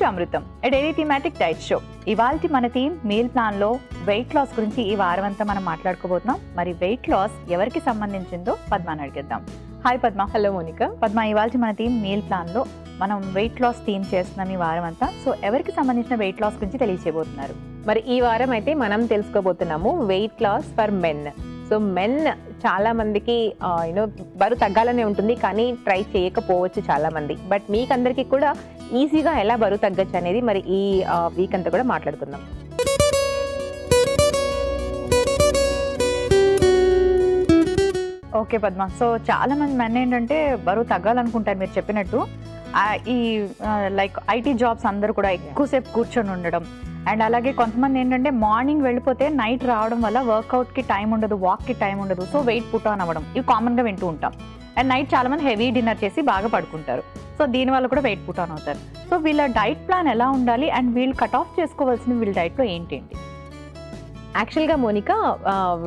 To Amrutham, a daily thematic diet show. ఇవాల్టి మన theme meal plan లో weight loss గురించి ఈ వారం అంతా మనం మాట్లాడుకోబోతున్నాం. మరి వెయిట్ లాస్ ఎవరికి సంబంధించిందో పద్మాని అడిగిద్దాం. హాయ్ పద్మ. హలో మోనికా. పద్మ, ఇవాల్టి మన థీమ్ మీల్ ప్లాన్ లో మనం వెయిట్ లాస్ థీమ్ చేస్తున్నాం ఈ వారం అంతా. సో ఎవరికి సంబంధించిన వెయిట్ లాస్ గురించి తెలియజేయబోతున్నారు? మరి ఈ వారం అయితే మనం తెలుసుకోబోతున్నాము weight loss for men. So men చాలా మందికి బరువు తగ్గాలనే ఉంటుంది, కానీ ట్రై చేయకపోవచ్చు చాలా మంది. బట్ మీకందరికీ కూడా ఈజీగా ఎలా బరువు తగ్గచ్చు అనేది మరి ఈ వీక్ అంతా కూడా మాట్లాడుకుందాం. ఓకే పద్మ, సో చాలా మంది మెన్ ఏంటంటే బరువు తగ్గాలనుకుంటారు మీరు చెప్పినట్టు. ఈ లైక్ ఐటీ జాబ్స్ అందరూ కూడా ఎక్కువసేపు కూర్చొని ఉండడం, అండ్ అలాగే కొంతమంది ఏంటంటే మార్నింగ్ వెళ్ళిపోతే నైట్ రావడం వల్ల వర్కౌట్కి టైం ఉండదు, వాక్కి టైం ఉండదు, సో వెయిట్ పుట్ ఆన్ అవ్వడం ఇవి కామన్గా వింటూ ఉంటాం. అండ్ నైట్ చాలా మంది హెవీ డిన్నర్ చేసి బాగా పడుకుంటారు, సో దీనివల్ల కూడా వెయిట్ పుట్ ఆన్ అవుతారు. సో వీళ్ళ డైట్ ప్లాన్ ఎలా ఉండాలి అండ్ వీళ్ళు కట్ ఆఫ్ చేసుకోవాల్సిన వీళ్ళ డైట్లో ఏంటేంటి? యాక్చువల్గా మోనికా,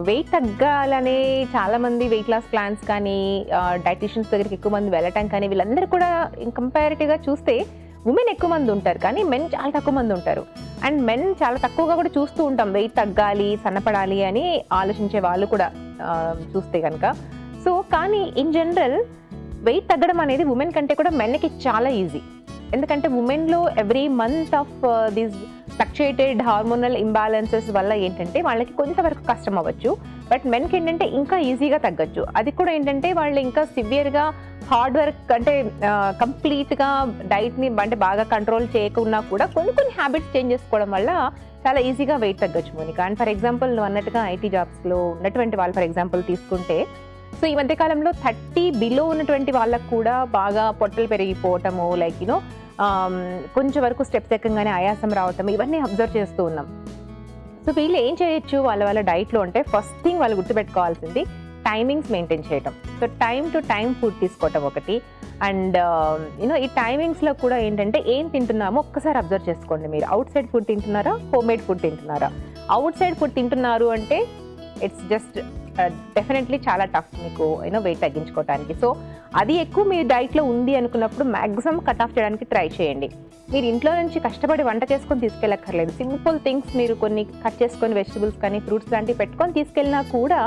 వెయిట్ తగ్గాలనే చాలా మంది వెయిట్ లాస్ ప్లాన్స్ కానీ డైటీషియన్స్ దగ్గరికి ఎక్కువ మంది వెళ్ళటం కానీ వీళ్ళందరూ కూడా కంపారిటివ్గా చూస్తే ఉమెన్ ఎక్కువ మంది ఉంటారు, కానీ మెన్ చాలా తక్కువ మంది ఉంటారు. అండ్ మెన్ చాలా తక్కువగా కూడా చూస్తూ ఉంటాం వెయిట్ తగ్గాలి, సన్నపడాలి అని ఆలోచించే వాళ్ళు కూడా చూస్తే కనుక. సో కానీ ఇన్ జనరల్ వెయిట్ తగ్గడం అనేది ఉమెన్ కంటే కూడా మెన్కి చాలా ఈజీ. ఎందుకంటే ఉమెన్లో every month of these fluctuated hormonal imbalances వల్ల ఏంటంటే వాళ్ళకి కొంతవరకు కష్టం అవ్వచ్చు, బట్ మెన్కి ఏంటంటే ఇంకా ఈజీగా తగ్గచ్చు. అది కూడా ఏంటంటే వాళ్ళు ఇంకా సివియర్గా హార్డ్ వర్క్ అంటే కంప్లీట్గా డైట్ని అంటే బాగా కంట్రోల్ చేయకుండా కూడా కొన్ని హ్యాబిట్స్ చేంజ్ చేసుకోవడం వల్ల చాలా ఈజీగా వెయిట్ తగ్గచ్చు మోనికా. అండ్ ఫర్ ఎగ్జాంపుల్ నువ్వు అన్నట్టుగా ఐటీ జాబ్స్లో ఉన్నటువంటి వాళ్ళు ఫర్ ఎగ్జాంపుల్ తీసుకుంటే, సో ఈ మధ్యకాలంలో 30 బిలో ఉన్నటువంటి వాళ్ళకు కూడా బాగా పొట్టలు పెరిగిపోవటము, లైక్ కొంచెం వరకు స్టెప్స్ ఎక్కగానే ఆయాసం రావటం, ఇవన్నీ అబ్జర్వ్ చేస్తూ ఉన్నాం. సో వీళ్ళు ఏం చేయొచ్చు వాళ్ళ డైట్లో అంటే, ఫస్ట్ థింగ్ వాళ్ళు గుర్తుపెట్టుకోవాల్సింది టైమింగ్స్ మెయింటైన్ చేయటం. So time to time food తీసుకోవటం ఒకటి. అండ్ ఈ టైమింగ్స్లో కూడా ఏంటంటే ఏం తింటున్నామో ఒక్కసారి అబ్జర్వ్ చేసుకోండి. మీరు అవుట్ సైడ్ ఫుడ్ తింటున్నారా, హోమ్ మేడ్ ఫుడ్ తింటున్నారా? అవుట్ సైడ్ ఫుడ్ తింటున్నారు అంటే ఇట్స్ జస్ట్ డెఫినెట్లీ చాలా టఫ్ మీకు వెయిట్ తగ్గించుకోవడానికి. సో అది ఎక్కువ మీ డైట్లో ఉంది అనుకున్నప్పుడు మ్యాక్సిమం కట్ ఆఫ్ చేయడానికి ట్రై చేయండి. మీరు ఇంట్లో నుంచి కష్టపడి వంట చేసుకొని తీసుకెళ్ళక్కర్లేదు. సింపుల్ థింగ్స్ మీరు కొన్ని కట్ చేసుకొని వెజిటబుల్స్ కానీ ఫ్రూట్స్ లాంటివి పెట్టుకొని తీసుకెళ్ళినా కూడా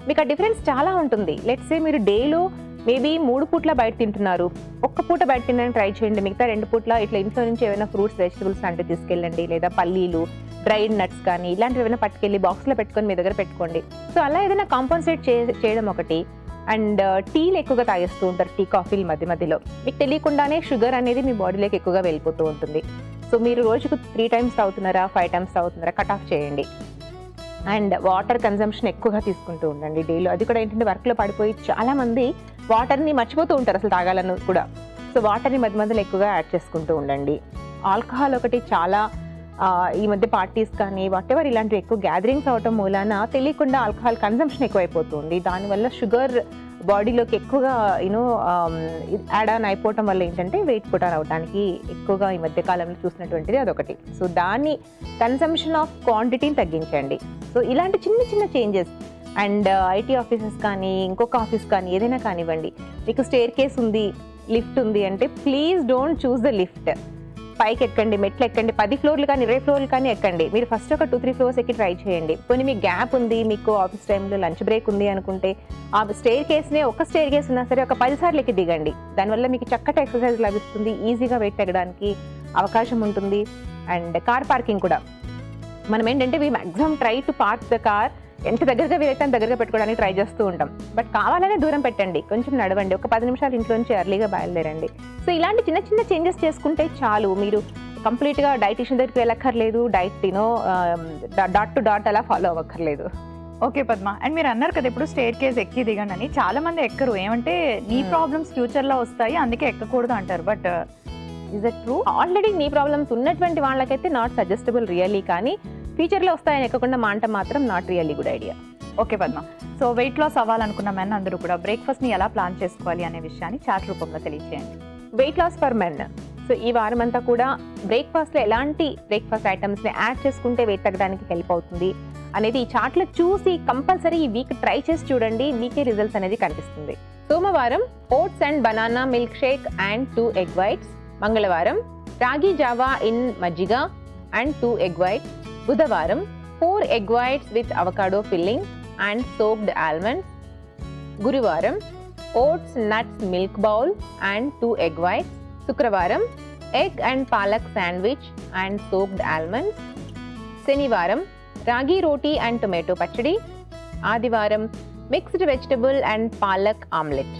మీకు ఆ డిఫరెన్స్ చాలా ఉంటుంది. లెట్స్ సే మీరు డేలో మేబీ 3 పూట్ల బయట తింటున్నారు, ఒక్క పూట బయట తినడానికి ట్రై చేయండి. మిగతా 2 పూట్ల ఇట్లా ఇంట్లో నుంచి ఏమైనా ఫ్రూట్స్ వెజిటబుల్స్ లాంటివి తీసుకెళ్ళండి, లేదా పల్లీలు, డ్రైడ్ నట్స్ కానీ ఇలాంటివి ఏమైనా పట్టుకెళ్ళి బాక్స్లో పెట్టుకొని మీ దగ్గర పెట్టుకోండి. సో అలా ఏదైనా కాంపన్సేట్ చేయడం ఒకటి. అండ్ టీలు ఎక్కువగా తాగేస్తూ ఉంటారు, టీ కాఫీలు మధ్యలో మీకు తెలియకుండానే షుగర్ అనేది మీ బాడీలోకి ఎక్కువగా వెళ్ళిపోతూ ఉంటుంది. సో మీరు రోజుకు 3 టైమ్స్ తాగుతున్నారా, 5 టైమ్స్ తాగుతున్నారా, కట్ ఆఫ్ చేయండి. అండ్ వాటర్ కన్జంప్షన్ ఎక్కువగా తీసుకుంటూ ఉండండి డేలో. అది కూడా ఏంటంటే వర్క్లో పడిపోయి చాలామంది వాటర్ని మర్చిపోతూ ఉంటారు అసలు తాగాలని కూడా. సో వాటర్ని మధ్యలో ఎక్కువగా యాడ్ చేసుకుంటూ ఉండండి. ఆల్కహాల్ ఒకటి చాలా ఈ మధ్య పార్టీస్ కానీ వాటెవర్ ఇలాంటివి ఎక్కువ గ్యాదరింగ్స్ అవటం మూలాన తెలియకుండా ఆల్కహాల్ కన్జంప్షన్ ఎక్కువైపోతుంది. దానివల్ల షుగర్ బాడీలోకి ఎక్కువగా యాడ్ ఆన్ అయిపోవటం వల్ల ఏంటంటే వెయిట్ పుట్ ఆన్ అవడానికి ఎక్కువగా ఈ మధ్య కాలంలో చూసినటువంటిది అదొకటి. సో దాన్ని కన్సంప్షన్ ఆఫ్ క్వాంటిటీని తగ్గించండి. సో ఇలాంటి చిన్న చేంజెస్. అండ్ ఐటీ ఆఫీసెస్ కానీ ఇంకొక ఆఫీస్ కానీ ఏదైనా కానివ్వండి, మీకు స్టేర్ కేస్ ఉంది, లిఫ్ట్ ఉంది అంటే please don't choose the lift. పైకి ఎక్కండి, మెట్లు ఎక్కండి, 10 ఫ్లోర్లు కానీ 20 ఫ్లోర్లు కానీ ఎక్కండి. మీరు ఫస్ట్ ఒక 2-3 ఫ్లోర్స్ ఎక్కి ట్రై చేయండి. కొన్ని మీకు గ్యాప్ ఉంది, మీకు ఆఫీస్ టైంలో లంచ్ బ్రేక్ ఉంది అనుకుంటే ఆ స్టేర్ కేస్నే ఒక స్టేర్ కేస్ ఉన్నా సరే ఒక 10 సార్లు ఎక్కి దిగండి. దానివల్ల మీకు చక్కటి ఎక్సర్సైజ్ లభిస్తుంది, ఈజీగా వెయిట్ తగ్గడానికి అవకాశం ఉంటుంది. అండ్ కార్ పార్కింగ్ కూడా మనం ఏంటంటే we maximum try to park the car ఎంత దగ్గరగా వీలైతే అంత దగ్గరగా పెట్టుకోవడానికి ట్రై చేస్తూ ఉంటాం. బట్ కావాలనే దూరం పెట్టండి, కొంచెం నడవండి, ఒక 10 నిమిషాలు ఇంట్లో నుంచి ఎర్లీగా బయలుదేరండి. సో ఇలాంటి చిన్న చేంజెస్ చేసుకుంటే చాలు. మీరు కంప్లీట్గా డైటీషియన్ దగ్గరికి వెళ్ళక్కర్లేదు, డైట్ డాట్ టు డాట్ అలా ఫాలో అవ్వక్కర్లేదు. ఓకే పద్మ, అండ్ మీరు అన్నారు కదా ఇప్పుడు స్టేర్ కేస్ ఎక్కి దిగండి అని. చాలా మంది ఎక్కరు, ఏమంటే నీ ప్రాబ్లమ్స్ ఫ్యూచర్లో వస్తాయి అందుకే ఎక్కకూడదు అంటారు. But is it true? Already నీ ప్రాబ్లమ్స్ ఉన్నటువంటి వాళ్ళకైతే నాట్ సజెస్టబుల్ రియల్లీ, కానీ ఫ్యూచర్లో వస్తాయని ఎక్కకుండా మాంట మాత్రం not really good idea. Okay Padma, so weight loss అవ్వాలనుకున్న మెన్ అందరూ కూడా బ్రేక్ఫాస్ట్ని ఎలా ప్లాన్ చేసుకోవాలి అనే విషయాన్ని చాట్ రూపంలో తెలియజేయండి. Weight loss for men. So ఈ వారం అంతా కూడా బ్రేక్ఫాస్ట్లో ఎలాంటి బ్రేక్ఫాస్ట్ ఐటమ్స్ని యాడ్ చేసుకుంటే వెయిట్ తగ్గడానికి హెల్ప్ అవుతుంది అనేది ఈ చార్ట్లో చూసి కంపల్సరీ ఈ వీక్ ట్రై చేసి చూడండి, మీకే రిజల్ట్స్ అనేది కనిపిస్తుంది. సోమవారం oats and banana milk shake and 2 egg whites. మంగళవారం రాగి జావా ఇన్ మజ్జిగ అండ్ 2 egg whites. బుధవారం 4 egg whites with avocado filling and soaked almonds. గురువారం oats nuts milk bowl and 2 egg whites. శుక్రవారం egg and palak sandwich and soaked almonds. శనివారం రాగి రోటీ and tomato పచ్చడి. ఆదివారం mixed vegetable and palak omelette.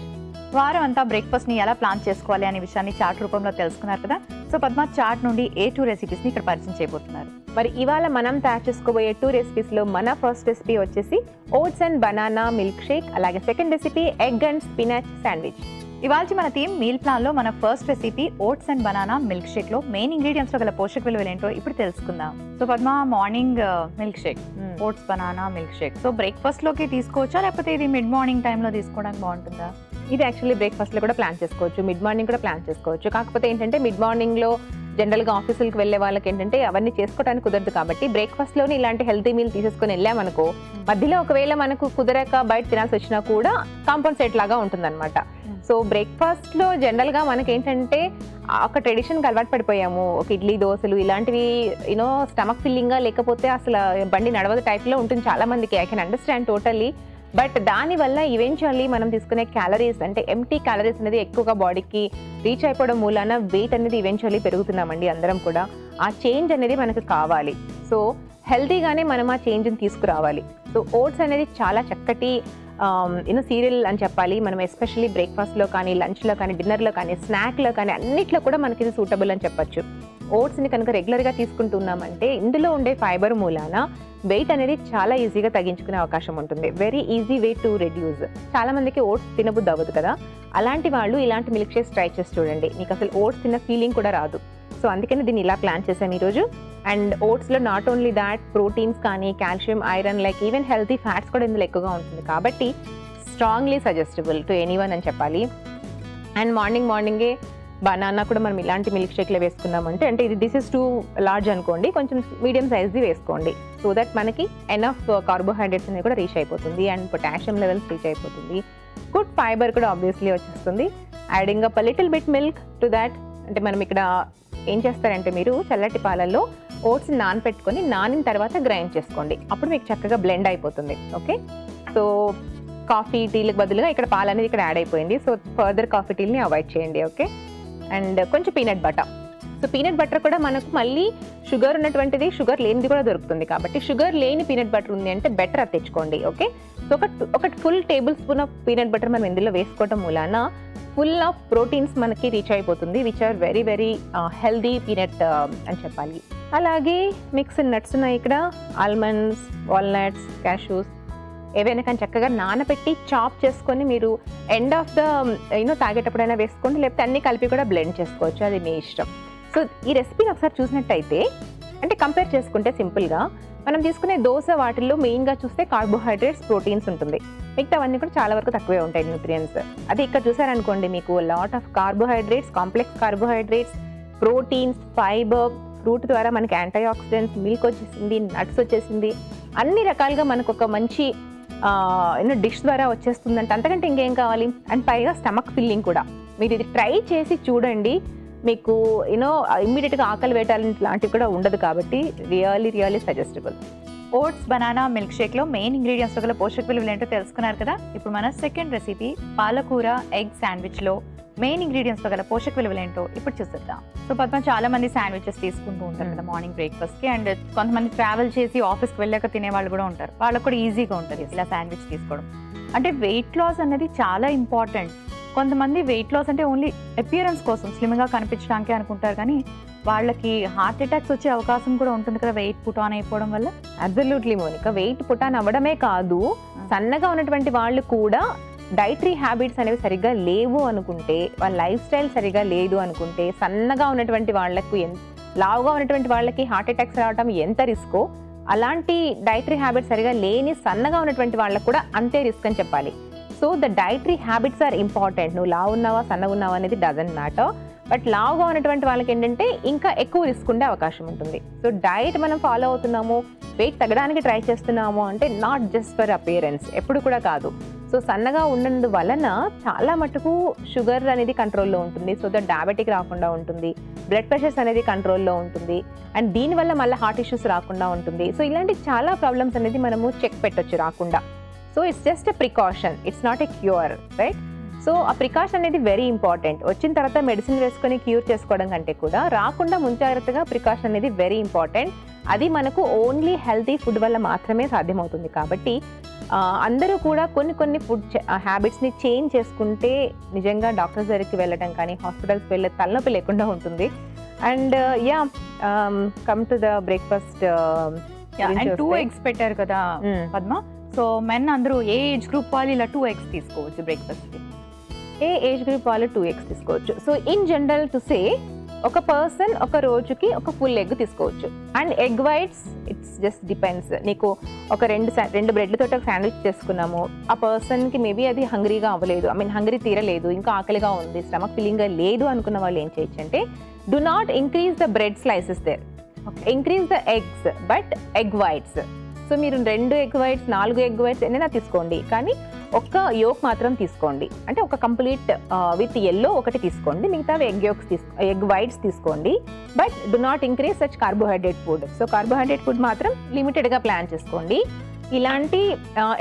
వారం అంతా breakfast ని ఎలా ప్లాన్ చేసుకోవాలి అనే విషయాన్ని చార్ట్ రూపంలో తెలుసుకున్నారు కదా. సో పద్మ చార్ట్ నుండి A2 రెసిపీస్ ని ఇక్కడ పరిచయం చేయబోతున్నారు. మరి ఇవాళ మనం తయారు చేసుకోబోయే 2 రెసిపీస్ లో మన ఫస్ట్ రెసిపీ వచ్చేసి oats and banana milk shake, అలాగే second recipe egg and spinach sandwich. ఇవాళ మన థీమ్ మీల్ ప్లాన్ లో మన first recipe oats and banana milk shake లో మెయిన్ ఇంగ్రీడియంట్స్ లో గల పోషక విలువలు ఏంటో ఇప్పుడు తెలుసుకుందాం. So Padma, morning milk shake, oats banana milk shake, so breakfast లోకి తీసుకోవచ్చా లేకపోతే ఇది మిడ్ మార్నింగ్ టైంలో తీసుకోవడానికి బాగుంటుందా? ఇది యాక్చువల్లీ బ్రేక్ఫాస్ట్ లో కూడా ప్లాన్ చేసుకోవచ్చు, మిడ్ మార్నింగ్ కూడా ప్లాన్ చేసుకోవచ్చు. కాకపోతే ఏంటంటే మిడ్ మార్నింగ్ లో జనరల్ గా ఆఫీసులకు వెళ్ళే వాళ్ళకి ఏంటంటే అవన్నీ చేసుకోవడానికి కుదరదు కాబట్టి బ్రేక్ఫాస్ట్ లోనే ఇలాంటి హెల్తీ మీల్ తీసేసుకొని వెళ్ళామనుకో, మధ్యలో ఒకవేళ మనకు కుదరక బయట తినాల్సి వచ్చినా కూడా కాంపన్సేట్ లాగా ఉంటుందన్నమాట. సో బ్రేక్ఫాస్ట్ లో జనరల్ గా మనకి ఏంటంటే ఒక ట్రెడిషన్ కి అలవాటు పడిపోయాము. ఒక ఇడ్లీ దోశలు ఇలాంటివి యూనో స్టమక్ ఫిల్లింగ్ గా లేకపోతే అసలు బండి నడవదు టైప్ లో ఉంటుంది చాలా మందికి. I can understand totally. But దానివల్ల ఈవెన్చువల్లీ మనం తీసుకునే క్యాలరీస్ అంటే ఎంటీ క్యాలరీస్ అనేది ఎక్కువగా బాడీకి రీచ్ అయిపోవడం మూలాన వెయిట్ అనేది ఈవెన్చువల్లీ పెరుగుతున్నామండి అందరం కూడా. ఆ చేంజ్ అనేది మనకు కావాలి. సో హెల్తీగానే మనం ఆ చేంజ్ని తీసుకురావాలి. సో ఓట్స్ అనేది చాలా చక్కటి సీరియల్ అని చెప్పాలి. మనం ఎస్పెషల్లీ బ్రేక్ఫాస్ట్లో కానీ, లంచ్లో కానీ, డిన్నర్లో కానీ, స్నాక్లో కానీ అన్నిట్లో కూడా మనకి ఇది సూటబుల్ అని చెప్పొచ్చు. ఓట్స్ని కనుక రెగ్యులర్గా తీసుకుంటున్నామంటే ఇందులో ఉండే ఫైబర్ మూలాన వెయిట్ అనేది చాలా ఈజీగా తగ్గించుకునే అవకాశం ఉంటుంది. Very easy way to reduce. చాలా మందికి ఓట్స్ తినబుద్ధి అవ్వదు కదా, అలాంటి వాళ్ళు ఇలాంటి మిల్క్ షేక్స్ ట్రై చేసి చూడండి. మీకు అసలు ఓట్స్ తిన్న ఫీలింగ్ కూడా రాదు. సో అందుకని దీన్ని ఇలా ప్లాన్ చేసాం ఈరోజు. అండ్ ఓట్స్లో నాట్ ఓన్లీ దాట్ ప్రోటీన్స్ కానీ, calcium, iron, like even healthy fats కూడా ఇందులో ఎక్కువగా ఉంటుంది కాబట్టి స్ట్రాంగ్లీ సజెస్టబుల్ టు ఎనీవన్ అని చెప్పాలి. అండ్ మార్నింగే బనానా కూడా మనం ఇలాంటి మిల్క్ షేక్లో వేసుకున్నామంటే, అంటే ఇది దిస్ ఇస్ టూ లార్జ్ అనుకోండి, కొంచెం మీడియం సైజ్ది వేసుకోండి. సో దట్ మనకి ఎనఫ్ కార్బోహైడ్రేట్స్ అనేది కూడా రీచ్ అయిపోతుంది అండ్ పొటాషియం లెవెల్స్ రీచ్ అయిపోతుంది. గుడ్ ఫైబర్ కూడా ఆబ్వియస్లీ వచ్చేస్తుంది. Adding up little bit milk to that. అంటే మనం ఇక్కడ ఏం చేస్తారంటే మీరు చల్లటి పాలల్లో ఓట్స్ నానపెట్టుకొని నానిన తర్వాత గ్రైండ్ చేసుకోండి. అప్పుడు మీకు చక్కగా బ్లెండ్ అయిపోతుంది. ఓకే, సో కాఫీ టీలకు బదులుగా ఇక్కడ పాలు అనేది ఇక్కడ యాడ్ అయిపోయింది. సో ఫర్దర్ కాఫీ టీని అవాయిడ్ చేయండి. ఓకే, అండ్ కొంచెం peanut butter. So peanut butter కూడా మనకు మళ్ళీ షుగర్ ఉన్నటువంటిది, షుగర్ లేనిది కూడా దొరుకుతుంది కాబట్టి షుగర్ లేని పీనట్ బటర్ ఉంది అంటే బెటర్ అది తెచ్చుకోండి. ఓకే, సో ఒక full table spoon of peanut butter మనం ఇందులో వేసుకోవడం మూలాన ఫుల్ ఆఫ్ ప్రోటీన్స్ మనకి రీచ్ అయిపోతుంది, which are very very healthy peanut అని చెప్పాలి. అలాగే మిక్స్డ్ నట్స్ ఉన్నాయి ఇక్కడ, ఆల్మండ్స్, వాల్నట్స్, క్యాషూస్, ఏవైనా కానీ చక్కగా నానబెట్టి చాప్ చేసుకొని మీరు ఎండ్ ఆఫ్ ద తాగేటప్పుడైనా వేసుకోండి, లేకపోతే అన్ని కలిపి కూడా బ్లెండ్ చేసుకోవచ్చు, అది మీ ఇష్టం. సో ఈ రెసిపీని ఒకసారి చూసినట్టయితే అంటే కంపేర్ చేసుకుంటే సింపుల్గా మనం తీసుకునే దోశ వాటిల్లో మెయిన్గా చూస్తే కార్బోహైడ్రేట్స్, ప్రోటీన్స్ ఉంటుంది. మిగతావన్నీ కూడా చాలా వరకు తక్కువే ఉంటాయి న్యూట్రియన్స్. అది ఇక్కడ చూసారనుకోండి మీకు lot of carbohydrates, complex carbohydrates, proteins, fibre, fruit ద్వారా మనకి యాంటీ ఆక్సిడెంట్స్, మిల్క్ వచ్చేసింది, నట్స్ వచ్చేసింది, అన్ని రకాలుగా మనకు ఒక మంచి డిష్ ద్వారా వచ్చేస్తుందంటే అంతకంటే ఇంకేం కావాలి. అండ్ పైగా స్టమక్ ఫిల్లింగ్ కూడా. మీరు ఇది ట్రై చేసి చూడండి, మీకు ఇమ్మీడియట్గా ఆకలి వేయటాలు లాంటివి కూడా ఉండదు కాబట్టి really suggestable. Oats banana milk షేక్లో మెయిన్ ఇంగ్రీడియంట్స్ గల పోషక విలువలు ఏంటో తెలుసుకున్నారు కదా. ఇప్పుడు మన సెకండ్ రెసిపీ పాలకూర ఎగ్ శాండ్విచ్లో మెయిన్ ఇంగ్రీడియంట్స్ గల పోషక విలువలు ఏంటో ఇప్పుడు చూసేద్దాం. సో పద్మ, చాలా మంది శాండ్విచెస్ తీసుకుంటూ ఉంటారు కదా మార్నింగ్ బ్రేక్ఫాస్ట్కి. అండ్ కొంతమంది ట్రావెల్ చేసి ఆఫీస్కి వెళ్ళాక తినే వాళ్ళు కూడా ఉంటారు. వాళ్ళకు కూడా ఈజీగా ఉంటుంది ఇలా శాండ్విచ్ తీసుకోవడం. అంటే వెయిట్ లాస్ అనేది చాలా ఇంపార్టెంట్. కొంతమంది వెయిట్ లాస్ అంటే ఓన్లీ అపియరెన్స్ కోసం, స్లిమ్గా కనిపించడానికి అనుకుంటారు, కానీ వాళ్ళకి హార్ట్ అటాక్స్ వచ్చే అవకాశం కూడా ఉంటుంది కదా వెయిట్ పుట్ ఆన్ అయిపోవడం వల్ల. Absolutely Monica, weight put on అవ్వడమే కాదు, సన్నగా ఉన్నటువంటి వాళ్ళు కూడా డైటరీ హ్యాబిట్స్ అనేవి సరిగ్గా లేవు అనుకుంటే, వాళ్ళ లైఫ్ స్టైల్ సరిగ్గా లేదు అనుకుంటే, సన్నగా ఉన్నటువంటి వాళ్ళకు లావుగా ఉన్నటువంటి వాళ్ళకి హార్ట్ అటాక్స్ రావడం ఎంత రిస్కో, అలాంటి డైటరీ హ్యాబిట్స్ సరిగా లేని సన్నగా ఉన్నటువంటి వాళ్ళకు కూడా అంతే రిస్క్ అని చెప్పాలి. So the dietary habits are important. నువ్వు లావు ఉన్నావా సన్నగా ఉన్నావా అనేది డజంట్ మ్యాటర్. బట్ లావుగా ఉన్నటువంటి వాళ్ళకి ఏంటంటే ఇంకా ఎక్కువ రిస్క్ ఉండే అవకాశం ఉంటుంది. సో డైట్ మనం ఫాలో అవుతున్నాము, వెయిట్ తగ్గడానికి ట్రై చేస్తున్నాము అంటే నాట్ జస్ట్ ఫర్ అపియరెన్స్, ఎప్పుడు కూడా కాదు. సో సన్నగా ఉన్నందు వలన చాలా మటుకు షుగర్ అనేది కంట్రోల్లో ఉంటుంది, సో దట్ డయాబెటిక్ రాకుండా ఉంటుంది, బ్లడ్ ప్రెషర్స్ అనేది కంట్రోల్లో ఉంటుంది, అండ్ దీనివల్ల మళ్ళీ హార్ట్ ఇష్యూస్ రాకుండా ఉంటుంది. సో ఇలాంటి చాలా ప్రాబ్లమ్స్ అనేది మనము చెక్ పెట్టొచ్చు రాకుండా. So it's just a precaution, it's not a cure, right? So ఆ ప్రికాషన్ అనేది వెరీ ఇంపార్టెంట్. వచ్చిన తర్వాత మెడిసిన్ వేసుకొని క్యూర్ చేసుకోవడం కంటే కూడా రాకుండా ముంజాగ్రత్తగా ప్రికాషన్ అనేది వెరీ ఇంపార్టెంట్. అది మనకు ఓన్లీ హెల్తీ ఫుడ్ వల్ల మాత్రమే సాధ్యమవుతుంది. కాబట్టి అందరూ కూడా కొన్ని ఫుడ్ హ్యాబిట్స్ని చేంజ్ చేసుకుంటే నిజంగా డాక్టర్స్ దగ్గరికి వెళ్ళడం కానీ హాస్పిటల్స్కి వెళ్ళే తలనొప్పి లేకుండా ఉంటుంది. And come to the breakfast. 2 eggs పెట్టారు కదా పద్మ. సో మెన్ అందరూ ఏ ఏజ్ గ్రూప్ వాళ్ళు ఇలా 2 eggs తీసుకోవచ్చు బ్రేక్ఫాస్ట్కి? ఏ ఏజ్ గ్రూప్ వాళ్ళు 2 eggs తీసుకోవచ్చు. So in general to say ఒక పర్సన్ ఒక రోజుకి ఒక ఫుల్ ఎగ్ తీసుకోవచ్చు. And egg whites it's just depends. నీకు ఒక రెండు బ్రెడ్లతో ఒక శాండ్విచ్ చేసుకున్నాము, ఆ పర్సన్కి మేబీ అది హంగ్రీగా అవ్వలేదు, హంగ్రీ తీరలేదు, ఇంకా ఆకలిగా ఉంది, స్టమక్ ఫిల్లింగ్గా లేదు అనుకున్న వాళ్ళు ఏం చేయొచ్చు అంటే do not increase the bread slices there, increase the eggs but egg whites. So మీరు 2 egg whites 4 egg whites ఏదైనా తీసుకోండి, కానీ ఒక్క యోక్ మాత్రం తీసుకోండి. అంటే ఒక కంప్లీట్ విత్ ఎల్లో ఒకటి తీసుకోండి, మిగతావి ఎగ్ వైట్స్ తీసుకోండి. But do not increase such carbohydrate food. So carbohydrate food మాత్రం లిమిటెడ్గా ప్లాన్ చేసుకోండి. ఇలాంటి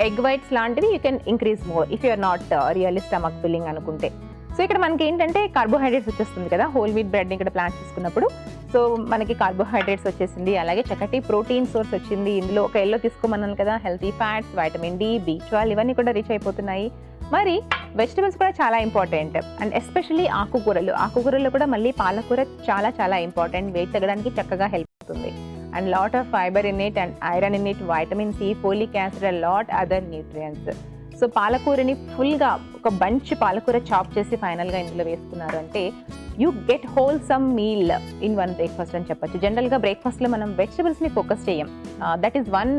ఎగ్ వైట్స్ లాంటివి you can increase more if you're not really stomach filling అనుకుంటే. సో ఇక్కడ మనకి ఏంటంటే కార్బోహైడ్రేట్స్ వచ్చేస్తుంది కదా, హోల్ వీట్ బ్రెడ్ని ఇక్కడ ప్లాన్ చేసుకున్నప్పుడు. సో మనకి కార్బోహైడ్రేట్స్ వచ్చేసింది, అలాగే చక్కటి ప్రోటీన్ సోర్స్ వచ్చింది. ఇందులో ఒక ఎల్లో తీసుకోమన్నాను కదా, healthy fats, vitamin D, B12 ఇవన్నీ కూడా రీచ్ అయిపోతున్నాయి. మరి వెజిటబుల్స్ కూడా చాలా ఇంపార్టెంట్. అండ్ ఎస్పెషల్లీ ఆకుకూరల్లో కూడా మళ్ళీ పాలకూర చాలా చాలా ఇంపార్టెంట్. వెయిట్ తగ్గడానికి చక్కగా హెల్ప్ అవుతుంది. And lot of fibre in it, and iron in it, vitamin C, folic acid, and lot other nutrients. So పాలకూరని ఫుల్గా ఒక బంచ్ పాలకూర చాప్ చేసి ఫైనల్గా ఇందులో వేసుకున్నారు అంటే you get wholesome meal in one breakfast అని చెప్పచ్చు. జనరల్గా బ్రేక్ఫాస్ట్లో మనం వెజిటబుల్స్ని ఫోకస్ చేయం. That is one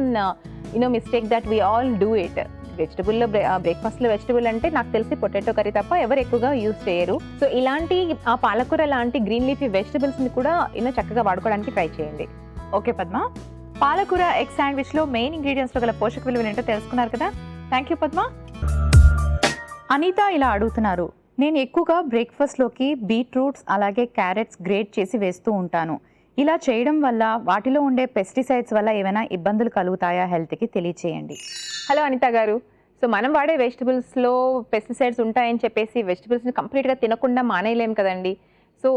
mistake that we all do it. వెజిటబుల్లో బ్రేక్ఫాస్ట్లో వెజిటబుల్ అంటే నాకు తెలిసి పొటాటో కర్రీ తప్ప ఎవరు ఎక్కువగా యూజ్ చేయరు. సో ఇలాంటి పాలకూర లాంటి గ్రీన్ లీఫీ వెజిటబుల్స్ని కూడా చక్కగా వాడుకోవడానికి ట్రై చేయండి. ఓకే పద్మ, పాలకూర ఎగ్ శాండ్విచ్లో మెయిన్ ఇంగ్రీడియంట్స్లో గల పోషక విలువలు ఏంటో తెలుసుకున్నారు కదా. Thank you Padma. అనిత ఇలా అడుగుతున్నారు, నేను ఎక్కువగా బ్రేక్ఫాస్ట్లోకి బీట్రూట్స్ అలాగే క్యారెట్స్ గ్రేట్ చేసి వేస్తూ ఉంటాను. ఇలా చేయడం వల్ల వాటిలో ఉండే పెస్టిసైడ్స్ వల్ల ఏమైనా ఇబ్బందులు కలుగుతాయా హెల్త్కి తెలియచేయండి. హలో అనిత గారు. సో మనం వాడే వెజిటబుల్స్లో పెస్టిసైడ్స్ ఉంటాయని చెప్పేసి వెజిటబుల్స్ని కంప్లీట్గా తినకుండా మానేయలేము కదండి. సో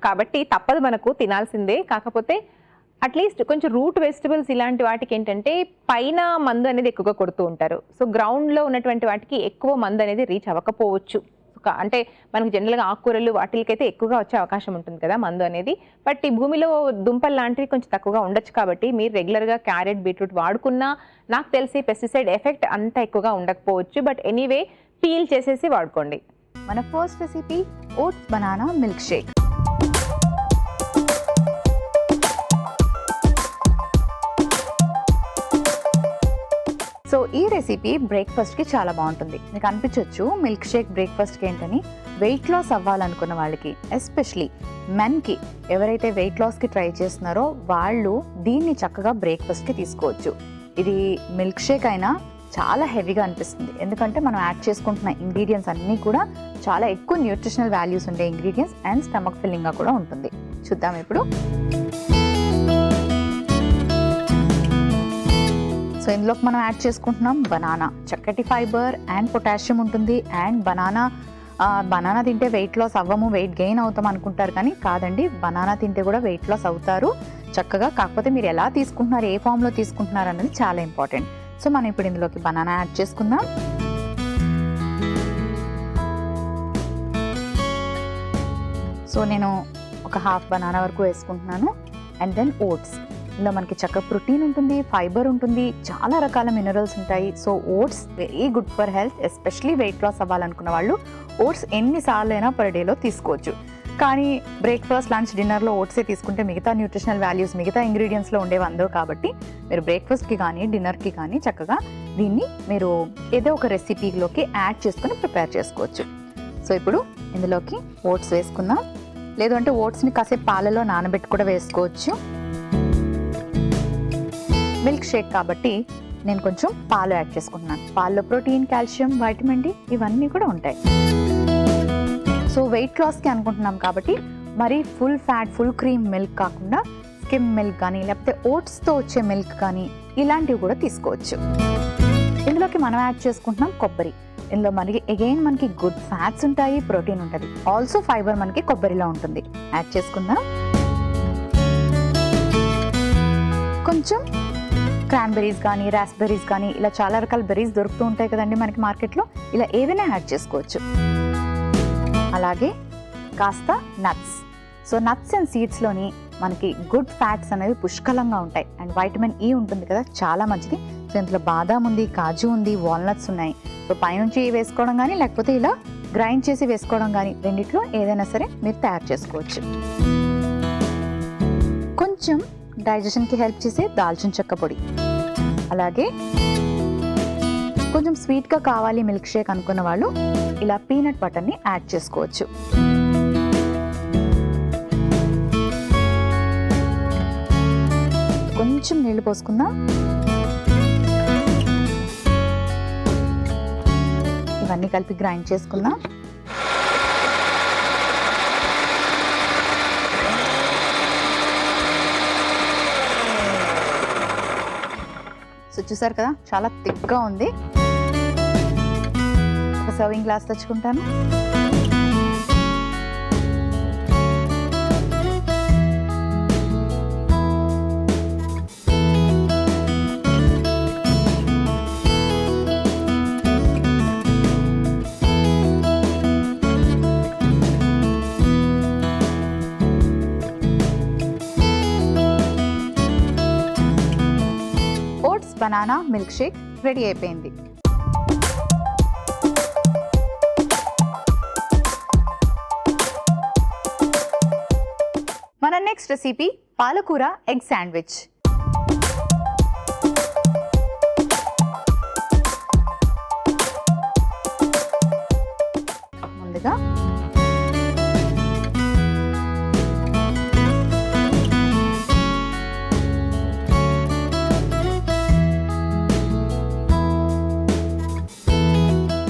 కాబట్టి తప్పదు, మనకు తినాల్సిందే. కాకపోతే అట్లీస్ట్ కొంచెం రూట్ వెజిటబుల్స్ ఇలాంటి వాటికి ఏంటంటే పైన మందు అనేది ఎక్కువగా కొడుతూ ఉంటారు. సో గ్రౌండ్లో ఉన్నటువంటి వాటికి ఎక్కువ మందు అనేది రీచ్ అవ్వకపోవచ్చు. అంటే మనకు జనరల్గా ఆకుకూరలు వాటికైతే ఎక్కువగా వచ్చే అవకాశం ఉంటుంది కదా మందు అనేది. బట్ ఈ భూమిలో దుంపలు లాంటివి కొంచెం తక్కువగా ఉండొచ్చు. కాబట్టి మీరు రెగ్యులర్గా క్యారెట్, బీట్రూట్ వాడుకున్నా నాకు తెలిసి పెస్టిసైడ్ ఎఫెక్ట్ అంత ఎక్కువగా ఉండకపోవచ్చు. బట్ ఎనీవే పీల్ చేసేసి వాడుకోండి. మన first recipe oats banana milk shake. So ఈ రెసిపీ బ్రేక్ఫాస్ట్కి చాలా బాగుంటుంది. మీకు అనిపించవచ్చు మిల్క్ షేక్ బ్రేక్ఫాస్ట్కి ఏంటని. వెయిట్ లాస్ అవ్వాలనుకున్న వాళ్ళకి, ఎస్పెషలీ మెన్కి, ఎవరైతే వెయిట్ లాస్కి ట్రై చేస్తున్నారో వాళ్ళు దీన్ని చక్కగా బ్రేక్ఫాస్ట్కి తీసుకోవచ్చు. ఇది మిల్క్ షేక్ అయినా చాలా హెవీగా అనిపిస్తుంది, ఎందుకంటే మనం యాడ్ చేసుకుంటున్న ఇంగ్రీడియంట్స్ అన్నీ కూడా చాలా ఎక్కువ న్యూట్రిషనల్ వాల్యూస్ ఉండే ఇంగ్రీడియంట్స్ అండ్ స్టమక్ ఫిల్లింగ్గా కూడా ఉంటుంది. చూద్దాం ఇప్పుడు. సో ఇందులోకి మనం యాడ్ చేసుకుంటున్నాం బనానా. చక్కటి ఫైబర్ అండ్ పొటాషియం ఉంటుంది. అండ్ బనానా తింటే వెయిట్ లాస్ అవ్వము, వెయిట్ గెయిన్ అవుతాం అనుకుంటారు, కానీ కాదండి, బనానా తింటే కూడా వెయిట్ లాస్ అవుతారు చక్కగా. కాకపోతే మీరు ఎలా తీసుకుంటున్నారు, ఏ ఫామ్లో తీసుకుంటున్నారు అనేది చాలా ఇంపార్టెంట్. సో మనం ఇప్పుడు ఇందులోకి బనానా యాడ్ చేసుకుందాం. సో నేను ఒక హాఫ్ బనానా వరకు వేసుకుంటున్నాను. And then oats. ఇందులో మనకి చక్కగా ప్రోటీన్ ఉంటుంది, ఫైబర్ ఉంటుంది, చాలా రకాల మినరల్స్ ఉంటాయి. So oats very good for health. Especially weight loss అవ్వాలనుకున్న వాళ్ళు ఓట్స్ ఎన్నిసార్లు అయినా పర్ డేలో తీసుకోవచ్చు. కానీ బ్రేక్ఫాస్ట్, లంచ్, డిన్నర్లో ఓట్సే తీసుకుంటే మిగతా న్యూట్రిషనల్ వాల్యూస్, మిగతా ఇంగ్రీడియంట్స్లో ఉండేవి అందరూ. కాబట్టి మీరు బ్రేక్ఫాస్ట్కి కానీ డిన్నర్కి కానీ చక్కగా దీన్ని మీరు ఏదో ఒక రెసిపీలోకి యాడ్ చేసుకుని ప్రిపేర్ చేసుకోవచ్చు. సో ఇప్పుడు ఇందులోకి ఓట్స్ వేసుకుందాం. లేదు అంటే ఓట్స్ని కాసేపు పాలలో నానబెట్టి కూడా వేసుకోవచ్చు. మిల్క్ షేక్ కాబట్టి నేను కొంచెం పాలు యాడ్ చేసుకుంటున్నాను. పాల్లో ప్రోటీన్, కాల్షియం, వైటమిన్ డి ఇవన్నీ కూడా ఉంటాయి. సో వెయిట్ లాస్కి అనుకుంటున్నాం కాబట్టి మరి full fat, full cream milk కాకుండా స్కిమ్ మిల్క్ కానీ లేకపోతే ఓట్స్తో వచ్చే మిల్క్ కానీ ఇలాంటివి కూడా తీసుకోవచ్చు. ఇందులోకి మనం యాడ్ చేసుకుంటున్నాం కొబ్బరి. ఇందులో మనకి గుడ్ ఫ్యాట్స్ ఉంటాయి, ప్రోటీన్ ఉంటుంది, ఆల్సో ఫైబర్ మనకి కొబ్బరిలో ఉంటుంది. యాడ్ చేసుకుందాం. కొంచెం క్రాన్బెర్రీస్ కానీ రాస్బెర్రీస్ కానీ ఇలా చాలా రకాల బెర్రీస్ దొరుకుతూ ఉంటాయి కదండి మనకి మార్కెట్లో. ఇలా ఏవైనా యాడ్ చేసుకోవచ్చు. అలాగే కాస్త నట్స్. సో నట్స్ అండ్ సీడ్స్లోని మనకి గుడ్ ఫ్యాట్స్ అనేవి పుష్కలంగా ఉంటాయి అండ్ వైటమిన్ ఈ ఉంటుంది కదా, చాలా మంచిది. సో ఇందులో బాదాం ఉంది, కాజు ఉంది, వాల్నట్స్ ఉన్నాయి. సో పైనుంచి వేసుకోవడం కానీ లేకపోతే ఇలా గ్రైండ్ చేసి వేసుకోవడం కానీ రెండిట్లో ఏదైనా సరే మీరు తయారు చేసుకోవచ్చు. కొంచెం డైజెషన్కి హెల్ప్ చేసే దాల్చిన చెక్క పొడి, అలాగే కొంచెం స్వీట్గా కావాలి మిల్క్ షేక్ అనుకున్న వాళ్ళు ఇలా పీనట్ బటర్ని యాడ్ చేసుకోవచ్చు. కొంచెం నీళ్లు పోసుకుందాం. ఇవన్నీ కలిపి గ్రైండ్ చేసుకుందాం. సో చూసారు కదా, చాలా థిక్గా ఉంది. ఒక సర్వింగ్ గ్లాస్ తెచ్చుకుంటాను. బనానా మిల్క్ షేక్ రెడీ అయిపోయింది. మన నెక్స్ట్ రెసిపీ పాలకూర ఎగ్ శాండ్విచ్. ముందుగా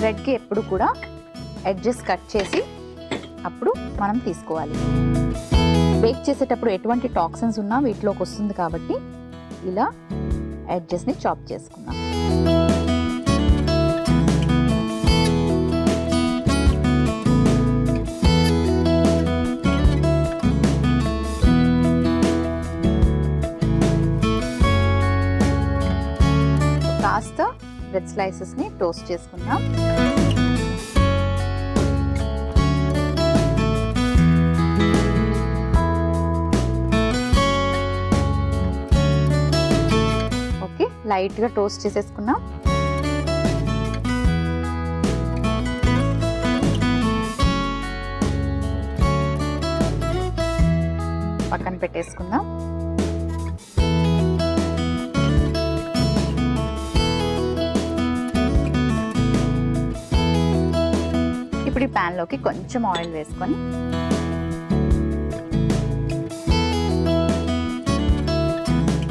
బ్రెడ్కి ఎప్పుడు కూడా ఎడ్జెస్ కట్ చేసి అప్పుడు మనం తీసుకోవాలి. బేక్ చేసేటప్పుడు ఎటువంటి టాక్సిన్స్ ఉన్నా వీటిలోకి వస్తుంది కాబట్టి ఇలా ఎడ్జెస్ని చాప్ చేసుకుందాం. కాస్త బ్రెడ్ స్లైసెస్ని టోస్ట్ చేసుకుందాం. ఓకే, లైట్గా టోస్ట్ చేసేసుకున్నాం. పక్కన పెట్టేసుకుందాం. ఇప్పుడు ఈ ప్యాన్లోకి కొంచెం ఆయిల్ వేసుకొని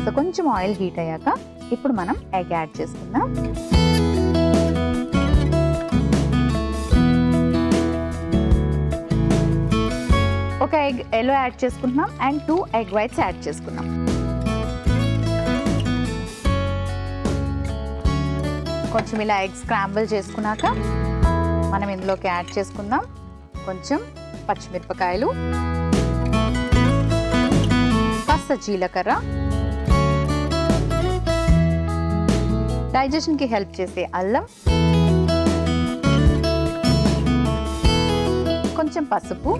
సో కొంచెం ఆయిల్ హీట్ అయ్యాక ఇప్పుడు మనం ఎగ్ యాడ్ చేసుకుందాం. ఒక ఎగ్ ఎల్లో యాడ్ చేసుకుంటున్నాం అండ్ 2 ఎగ్ వైట్స్ యాడ్ చేసుకున్నాం. కొంచెం ఇలా ఎగ్ స్క్రాంబుల్ చేసుకున్నాక మనం ఇందులోకి యాడ్ చేసుకుందాం కొంచెం పచ్చిమిరపకాయలు, కాస్త జీలకర్ర, డైజెషన్కి హెల్ప్ చేసే అల్లం, కొంచెం పసుపు,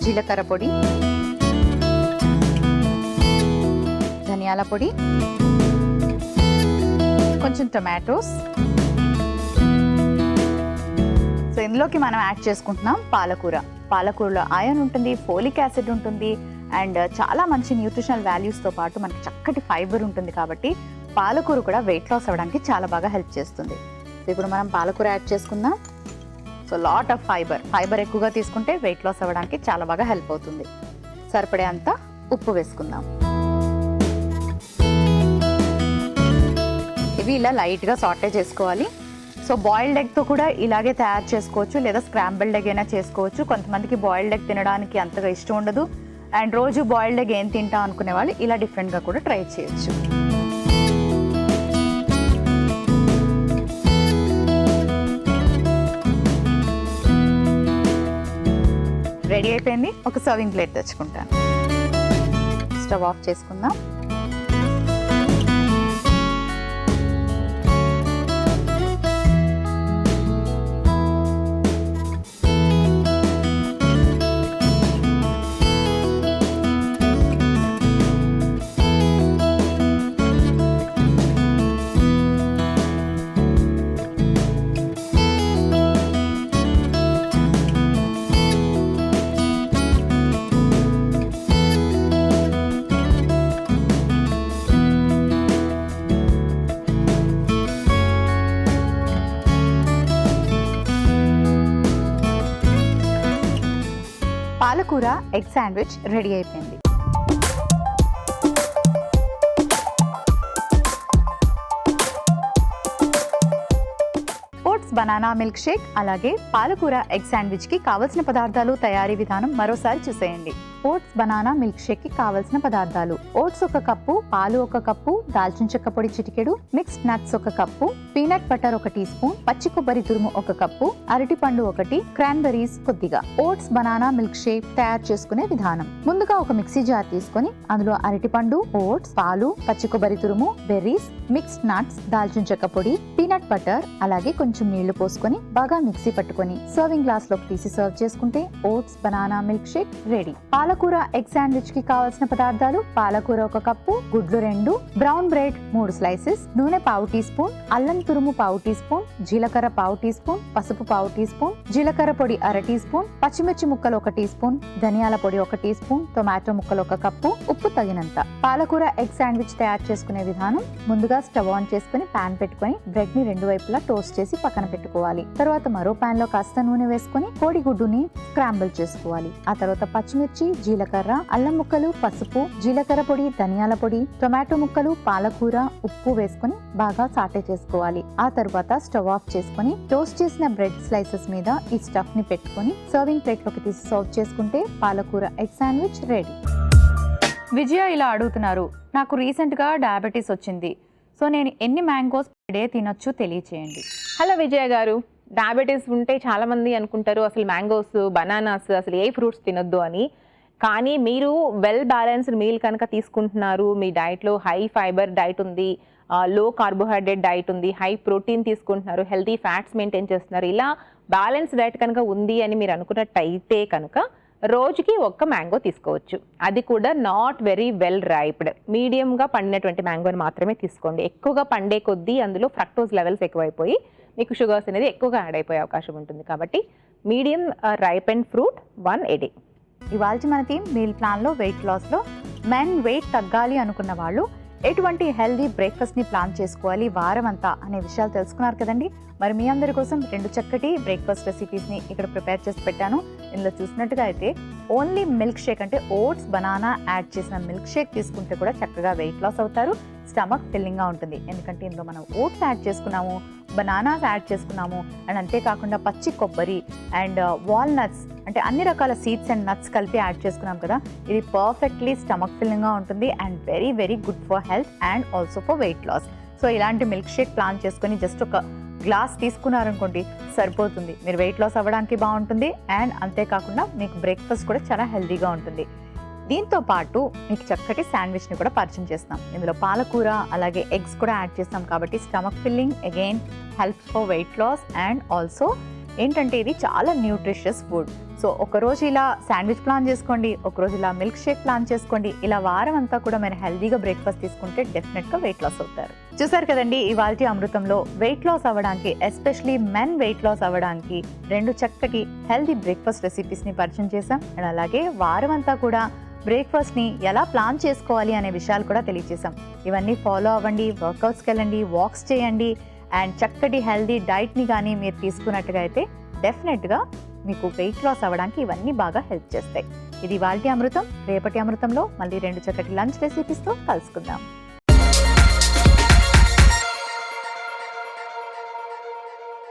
జీలకర్ర పొడి, ధనియాల పొడి, కొంచెం టొమాటోస్. సో ఇందులోకి మనం యాడ్ చేసుకుంటున్నాం పాలకూర. పాలకూరలో ఐరన్ ఉంటుంది, ఫోలిక్ యాసిడ్ ఉంటుంది అండ్ చాలా మంచి న్యూట్రిషనల్ వాల్యూస్తో పాటు మనకి చక్కటి ఫైబర్ ఉంటుంది కాబట్టి పాలకూర కూడా వెయిట్ లాస్ అవ్వడానికి చాలా బాగా హెల్ప్ చేస్తుంది. సో ఇప్పుడు మనం పాలకూర యాడ్ చేసుకుందాం. సో లాట్ ఆఫ్ ఫైబర్ ఎక్కువగా తీసుకుంటే వెయిట్ లాస్ అవ్వడానికి చాలా బాగా హెల్ప్ అవుతుంది. సరిపడే అంత ఉప్పు వేసుకుందాం. ఇవి ఇలా లైట్గా సాటే చేసుకోవాలి. సో బాయిల్డ్ ఎగ్తో కూడా ఇలాగే తయారు చేసుకోవచ్చు, లేదా స్క్రాంబుల్డ్ ఎగ్ అయినా చేసుకోవచ్చు. కొంతమందికి బాయిల్డ్ ఎగ్ తినడానికి అంతగా ఇష్టం ఉండదు, అండ్ రోజు బాయిల్డ్ ఎగ్ ఏం తింటాం అనుకునే వాళ్ళు ఇలా డిఫరెంట్గా కూడా ట్రై చేయొచ్చు. రెడీ అయిపోయింది. ఒక సర్వింగ్ ప్లేట్ తెచ్చుకుంటాను. స్టవ్ ఆఫ్ చేసుకుందాం. పాలకూర ఎగ్ శాండ్విచ్ రెడీ అయిపోయింది. ఓట్స్ బనానా మిల్క్ షేక్ అలాగే పాలకూర ఎగ్ శాండ్విచ్ కి కావలసిన పదార్థాలు, తయారీ విధానం మరోసారి చూసేయండి. ఓట్స్ బనానా మిల్క్ షేక్ కి కావలసిన పదార్థాలు: ఓట్స్ 1 కప్పు, పాలు 1 కప్పు, దాల్చిన చెక్క పొడి చిటికెడు, mixed nuts 1 cup, peanut butter 1 tea spoon, పచ్చి కొబ్బరి తురుము 1 కప్పు, అరటిపండు 1, క్రాన్బెర్రీస్ కొద్దిగా. ఓట్స్ బనానా మిల్క్ షేక్ తయారు చేసుకునే విధానం: ముందుగా ఒక మిక్సీ జార్ తీసుకొని అందులో అరటిపండు, ఓట్స్, పాలు, పచ్చి కొబ్బరి తురుము, బెర్రీస్, మిక్స్డ్ నట్స్, దాల్చిన చెక్క పొడి, పీనట్ బటర్ అలాగే కొంచెం నీళ్లు పోసుకొని బాగా మిక్సీ పట్టుకొని సర్వింగ్ గ్లాస్ లోకి తీసి సర్వ్ చేసుకుంటే oats banana milk shake ready. పాలకూర ఎగ్ శాండ్విచ్ కి కావాల్సిన పదార్థాలు: పాలకూర 1 కప్పు, గుడ్లు 2, బ్రౌన్ బ్రెడ్ 3 స్లైసెస్, నూనె పావు టీ స్పూన్, అల్లం తురుము పావు టీ స్పూన్, జీలకర్ర పావు టీ స్పూన్, పసుపు పావు టీ స్పూన్, జీలకర్ర పొడి 1/2 టీ స్పూన్, పచ్చిమిర్చి ముక్కలు 1 టీ స్పూన్, ధనియాల పొడి 1 టీ స్పూన్, టొమాటో ముక్కలు 1 కప్పు, ఉప్పు తగినంత. పాలకూర ఎగ్ శాండ్విచ్ తయారు చేసుకునే విధానం: ముందుగా స్టవ్ ఆన్ చేసుకుని పాన్ పెట్టుకుని బ్రెడ్ ని 2 వైపులా టోస్ట్ చేసి పక్కన పెట్టుకోవాలి. తర్వాత మరో పాన్ లో కాస్త నూనె వేసుకుని కోడిగుడ్డుని స్క్రాంబుల్ చేసుకోవాలి. ఆ తర్వాత పచ్చిమిర్చి, జీలకర్ర, అల్లం ముక్కలు, పసుపు, జీలకర్ర పొడి, ధనియాల పొడి, టొమాటో ముక్కలు, పాలకూర, ఉప్పు వేసుకుని బాగా సాటే చేసుకోవాలి. ఆ తర్వాత స్టవ్ ఆఫ్ చేసుకుని టోస్ట్ చేసిన బ్రెడ్ స్లైసెస్ మీద ఈ స్టఫ్ ని పెట్టుకుని సర్వింగ్ ప్లేట్ లోకి తీసి సర్వ్ చేసుకుంటే పాలకూర ఎగ్ శాండ్విచ్ రెడీ. విజయ ఇలా అడుగుతున్నారు: నాకు రీసెంట్ గా డయాబెటీస్ వచ్చింది, సో నేను ఎన్ని మ్యాంగోస్ డే తినొచ్చు తెలియచేయండి. హలో విజయ గారు, డయాబెటీస్ ఉంటే చాలా మంది అనుకుంటారు అసలు మ్యాంగోస్, బనానాస్, అసలు ఏ ఫ్రూట్స్ తినొద్దు అని. కానీ మీరు వెల్ బ్యాలెన్స్డ్ మీల్ కనుక తీసుకుంటున్నారు, మీ డైట్లో హై ఫైబర్ డైట్ ఉంది, లో కార్బోహైడ్రేట్ డైట్ ఉంది, హై ప్రోటీన్ తీసుకుంటున్నారు, హెల్తీ ఫ్యాట్స్ మెయింటైన్ చేస్తున్నారు, ఇలా బ్యాలెన్స్ డైట్ కనుక ఉంది అని మీరు అనుకున్నట్టయితే కనుక రోజుకి 1 మ్యాంగో తీసుకోవచ్చు. అది కూడా నాట్ వెరీ వెల్ రైప్డ్, మీడియంగా పండినటువంటి మ్యాంగోని మాత్రమే తీసుకోండి. ఎక్కువగా పండే కొద్దీ అందులో ఫ్రక్టోజ్ లెవెల్స్ ఎక్కువైపోయి మీకు షుగర్స్ అనేది ఎక్కువగా యాడ్ అయిపోయే అవకాశం ఉంటుంది. కాబట్టి medium ripe and fruit 1 a day. ఇవాళ మన టీం మీల్ ప్లాన్లో వెయిట్ లాస్లో మెన్ వెయిట్ తగ్గాలి అనుకున్న వాళ్ళు ఎటువంటి హెల్దీ బ్రేక్ఫాస్ట్ని ప్లాన్ చేసుకోవాలి వారం అంతా అనే విషయాలు తెలుసుకున్నారు కదండి. మరి మీ అందరి కోసం 2 చక్కటి బ్రేక్ఫాస్ట్ రెసిపీస్ని ఇక్కడ ప్రిపేర్ చేసి పెట్టాను. ఇందులో చూసినట్టుగా అయితే ఓన్లీ మిల్క్ షేక్ అంటే ఓట్స్ బనానా యాడ్ చేసిన మిల్క్ షేక్ తీసుకుంటే కూడా చక్కగా వెయిట్ లాస్ అవుతారు. స్టమక్ ఫిల్లింగ్గా ఉంటుంది, ఎందుకంటే ఇందులో మనం ఓట్స్ యాడ్ చేసుకున్నాము, బనానాస్ యాడ్ చేసుకున్నాము, అండ్ అంతేకాకుండా పచ్చి కొబ్బరి అండ్ వాల్నట్స్ అంటే అన్ని రకాల సీడ్స్ అండ్ నట్స్ కలిపి యాడ్ చేసుకున్నాం కదా. ఇది పర్ఫెక్ట్లీ స్టమక్ ఫిల్లింగ్గా ఉంటుంది and very very good for health and also for weight loss. So ఇలాంటి మిల్క్ షేక్ ప్లాన్ చేసుకొని జస్ట్ ఒక గ్లాస్ తీసుకున్నారనుకోండి సరిపోతుంది. మీరు వెయిట్ లాస్ అవ్వడానికి బాగుంటుంది అండ్ అంతేకాకుండా మీకు బ్రేక్ఫాస్ట్ కూడా చాలా హెల్తీగా ఉంటుంది. దీంతో పాటు మీకు చక్కటి శాండ్విచ్ని కూడా పరిచయం చేస్తాం. ఇందులో పాలకూర అలాగే ఎగ్స్ కూడా యాడ్ చేస్తాం కాబట్టి stomach filling, again helps for weight loss and also ఏంటంటే ఇది చాలా న్యూట్రిషియస్ ఫుడ్. సో ఒకరోజు ఇలా శాండ్విచ్ ప్లాన్ చేసుకోండి, ఒకరోజు ఇలా మిల్క్ షేక్ ప్లాన్ చేసుకోండి. ఇలా వారం అంతా కూడా మీరు హెల్దీగా బ్రేక్ఫాస్ట్ తీసుకుంటే డెఫినెట్గా వెయిట్ లాస్ అవుతారు. చూసారు కదండి, ఇవాల్టి అమృతంలో వెయిట్ లాస్ అవ్వడానికి ఎస్పెషలీ మెన్ వెయిట్ లాస్ అవ్వడానికి 2 చక్కటి హెల్దీ బ్రేక్ఫాస్ట్ రెసిపీస్ని పరిచయం చేసాం. అండ్ అలాగే వారం అంతా కూడా బ్రేక్ఫాస్ట్ని ఎలా ప్లాన్ చేసుకోవాలి అనే విషయాలు కూడా తెలియజేసాం. ఇవన్నీ ఫాలో అవ్వండి, వర్కౌట్స్కి వెళ్ళండి, వాక్స్ చేయండి అండ్ చక్కటి హెల్దీ డైట్ని కానీ మీరు తీసుకున్నట్టుగా అయితే డెఫినెట్గా మీకు వెయిట్ లాస్ అవ్వడానికి ఇవన్నీ బాగా హెల్ప్ చేస్తాయి. ఇది ఇవాల్టి అమృతం. రేపటి అమృతంలో మళ్ళీ 2 చక్కటి లంచ్ రెసిపీస్తో కలుసుకుందాం.